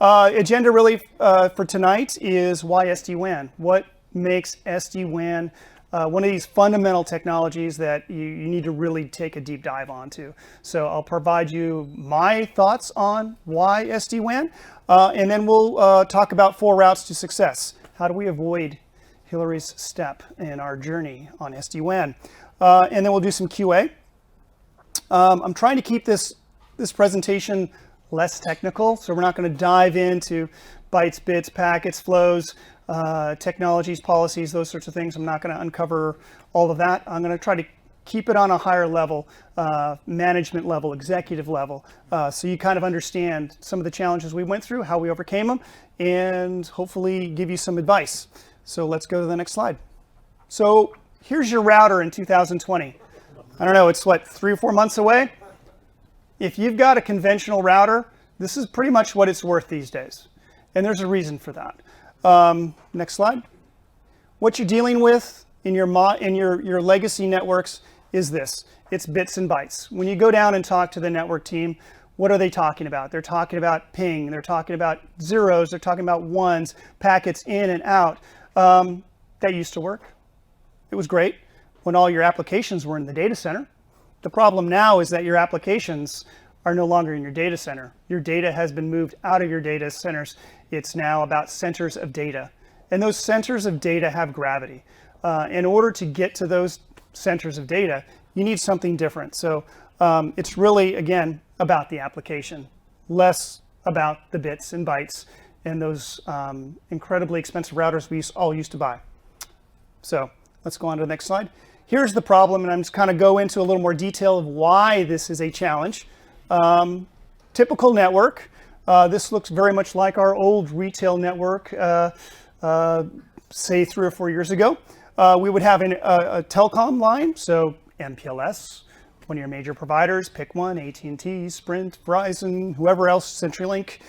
Agenda really for tonight is why SD WAN. What makes SD WAN one of these fundamental technologies that you need to really take a deep dive onto. So I'll provide you my thoughts on why SD WAN, and then we'll talk about 4 routes to success. How do we avoid Hillary's step in our journey on SD WAN? And then we'll do some QA. I'm trying to keep this presentation less technical, so we're not going to dive into bytes, bits, packets, flows, technologies, policies, those sorts of things. I'm not going to uncover all of that. I'm going to try to keep it on a higher level, management level, executive level, so you kind of understand some of the challenges we went through, how we overcame them, and hopefully give you some advice. So let's go to the next slide. So here's your router in 2020. I don't know, it's what, 3 or 4 months away? If you've got a conventional router, this is pretty much what it's worth these days. And there's a reason for that. Next slide. What you're dealing with in your legacy networks is this. It's bits and bytes. When you go down and talk to the network team, what are they talking about? They're talking about ping. They're talking about zeros. They're talking about ones, packets in and out. That used to work. It was great when all your applications were in the data center. The problem now is that your applications are no longer in your data center. Your data has been moved out of your data centers. It's now about centers of data. And those centers of data have gravity. In order to get to those centers of data, you need something different. So it's really, again, about the application, less about the bits and bytes and those incredibly expensive routers we all used to buy. So let's go on to the next slide. Here's the problem, and I'm just kind of go into a little more detail of why this is a challenge. Typical network. This looks very much like our old retail network, say 3 or 4 years ago. We would have a telecom line, so MPLS, one of your major providers, pick one, AT&T, Sprint, Verizon, whoever else, CenturyLink,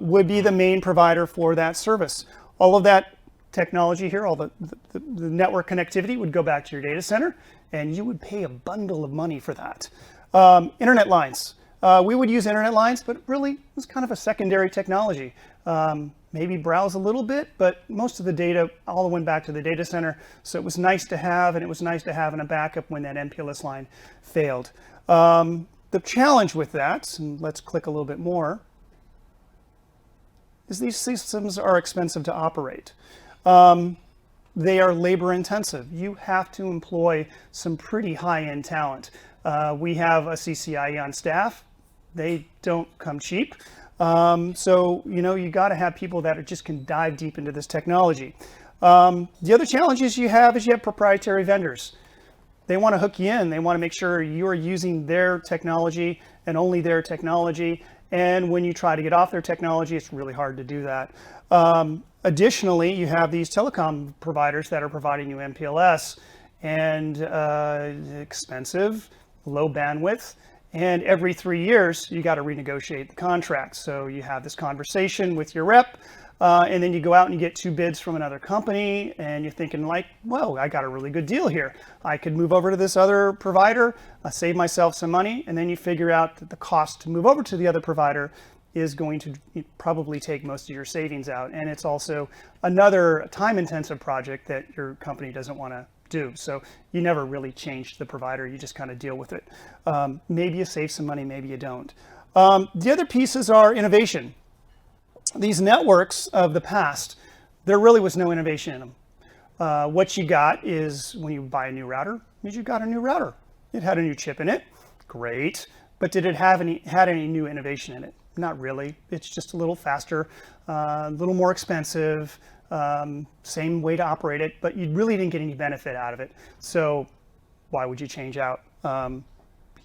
would be the main provider for that service. All of that technology here, all the network connectivity would go back to your data center, and you would pay a bundle of money for that. Internet lines. We would use internet lines, but really it was kind of a secondary technology. Maybe browse a little bit, but most of the data all went back to the data center. So it was nice to have, and it was nice to have in a backup when that MPLS line failed. The challenge with that, and let's click a little bit more, is these systems are expensive to operate. They are labor intensive. You have to employ some pretty high-end talent. We have a CCIE on staff. They don't come cheap. So, you got to have people that just can dive deep into this technology. The other challenges you have is you have proprietary vendors. They want to hook you in. They want to make sure you are using their technology and only their technology. And when you try to get off their technology, it's really hard to do that. Additionally, you have these telecom providers that are providing you MPLS and expensive, low bandwidth. And every 3 years, you got to renegotiate the contract. So you have this conversation with your rep, and then you go out and you get 2 bids from another company, and you're thinking like, whoa, I got a really good deal here. I could move over to this other provider, save myself some money, and then you figure out that the cost to move over to the other provider is going to probably take most of your savings out. And it's also another time-intensive project that your company doesn't want to do. So you never really change the provider, you just kind of deal with it. Maybe you save some money, maybe you don't. The other pieces are innovation. These networks of the past, there really was no innovation in them. What you got is when you buy a new router, means you got a new router. It had a new chip in it, great, but did it have any new innovation in it? Not really. It's just a little faster, a little more expensive, same way to operate it, but you really didn't get any benefit out of it. So why would you change out? You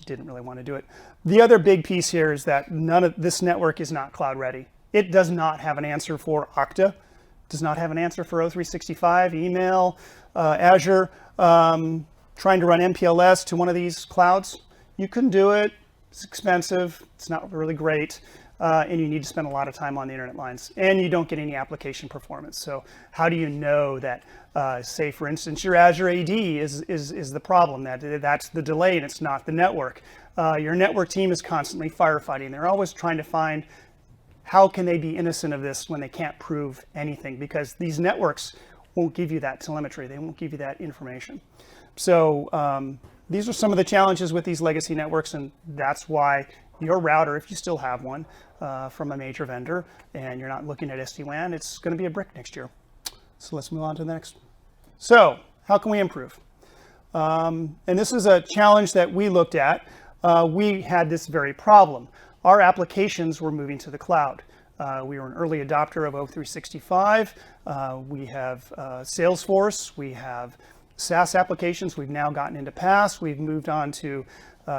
didn't really want to do it. The other big piece here is that none of this network is not cloud ready. It does not have an answer for Okta, does not have an answer for O365, email, Azure. Trying to run MPLS to one of these clouds, you couldn't do it. It's expensive. It's not really great. And you need to spend a lot of time on the internet lines, and you don't get any application performance. So how do you know that, say for instance, your Azure AD is the problem, that's the delay and it's not the network. Your network team is constantly firefighting. They're always trying to find how can they be innocent of this when they can't prove anything? Because these networks won't give you that telemetry. They won't give you that information. So these are some of the challenges with these legacy networks, and that's why your router, if you still have one from a major vendor and you're not looking at SD WAN, it's going to be a brick next year. So let's move on to the next. So how can we improve? And this is a challenge that we looked at. We had this very problem. Our applications were moving to the cloud. We were an early adopter of O365. We have Salesforce. We have SaaS applications. We've now gotten into PaaS. We've moved on to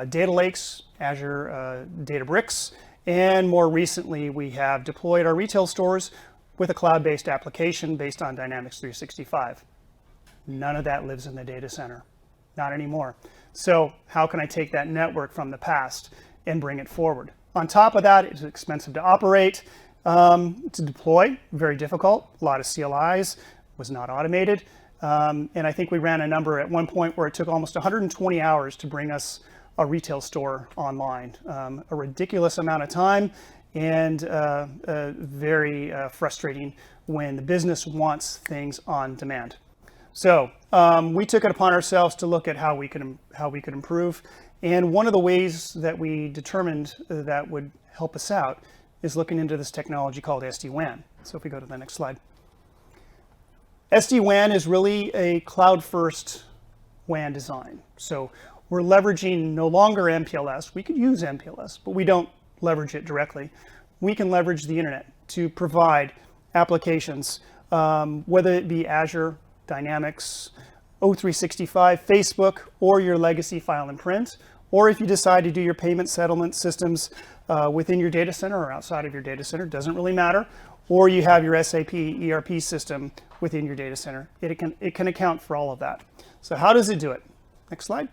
data lakes, Azure Databricks, and more recently we have deployed our retail stores with a cloud-based application based on Dynamics 365. None of that lives in the data center, not anymore. So how can I take that network from the past and bring it forward? On top of that, it's expensive to operate, to deploy, very difficult. A lot of CLIs, was not automated. And I think we ran a number at one point where it took almost 120 hours to bring us a retail store online. A ridiculous amount of time, and very frustrating when the business wants things on demand. So we took it upon ourselves to look at how we could improve. And one of the ways that we determined that would help us out is looking into this technology called SD WAN. So if we go to the next slide. SD WAN is really a cloud-first WAN design. So we're leveraging no longer MPLS. We could use MPLS, but we don't leverage it directly. We can leverage the internet to provide applications, whether it be Azure, Dynamics, O365, Facebook, or your legacy file and print, or if you decide to do your payment settlement systems within your data center or outside of your data center, doesn't really matter, or you have your SAP ERP system within your data center. It can account for all of that. So how does it do it? Next slide.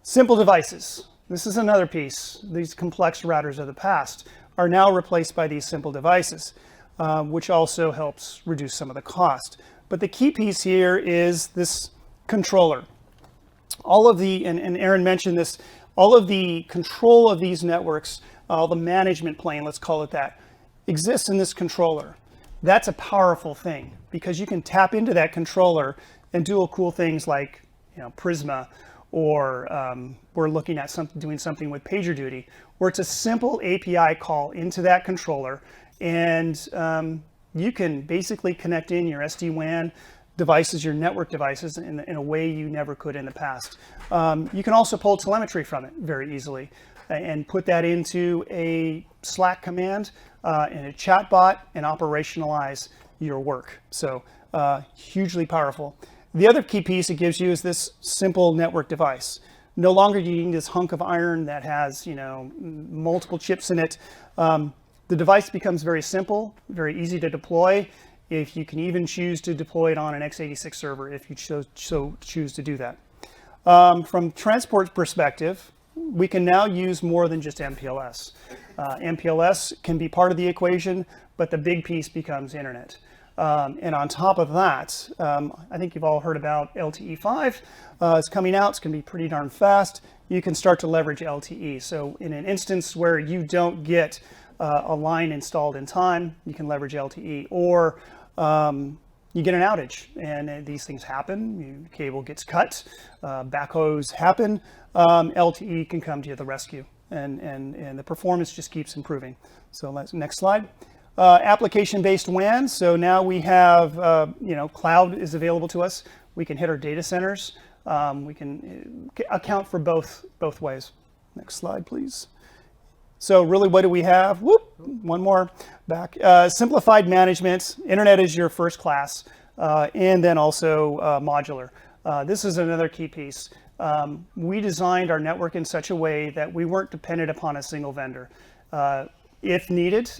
Simple devices. This is another piece. These complex routers of the past are now replaced by these simple devices, which also helps reduce some of the cost. But the key piece here is this controller. All of the, and Aaron mentioned this, all of the control of these networks, all the management plane, let's call it that, exists in this controller. That's a powerful thing because you can tap into that controller and do cool things like, Prisma, or we're looking at doing something with PagerDuty, where it's a simple API call into that controller, and you can basically connect in your SD WAN devices, your network devices, in a way you never could in the past. You can also pull telemetry from it very easily and put that into a Slack command and a chat bot and operationalize your work. So hugely powerful. The other key piece it gives you is this simple network device. No longer do you need this hunk of iron that has multiple chips in it. The device becomes very simple, very easy to deploy. If you can even choose to deploy it on an x86 server if you choose to do that. From transport perspective, we can now use more than just MPLS. MPLS can be part of the equation, but the big piece becomes internet. And on top of that, I think you've all heard about LTE5. It's coming out. It's going to be pretty darn fast. You can start to leverage LTE. So in an instance where you don't get a line installed in time, you can leverage LTE. Or you get an outage, and these things happen. Cable gets cut, backhoes happen. LTE can come to the rescue, and the performance just keeps improving. So next slide. Application-based WAN. So now we have, cloud is available to us. We can hit our data centers. We can account for both ways. Next slide, please. So really, what do we have? Whoop, one more back. Simplified management. Internet is your first class, and then also modular. This is another key piece. We designed our network in such a way that we weren't dependent upon a single vendor. If needed,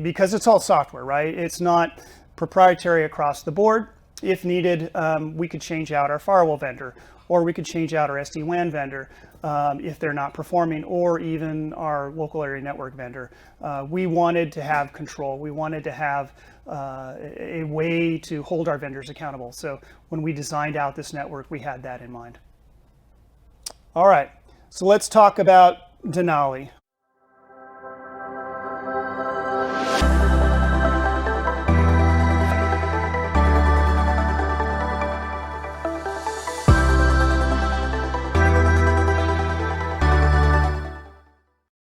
because it's all software, right? It's not proprietary across the board. If needed, we could change out our firewall vendor, or we could change out our SD WAN vendor if they're not performing, or even our local area network vendor. We wanted to have control. We wanted to have a way to hold our vendors accountable. So when we designed out this network, we had that in mind. All right, so let's talk about Denali.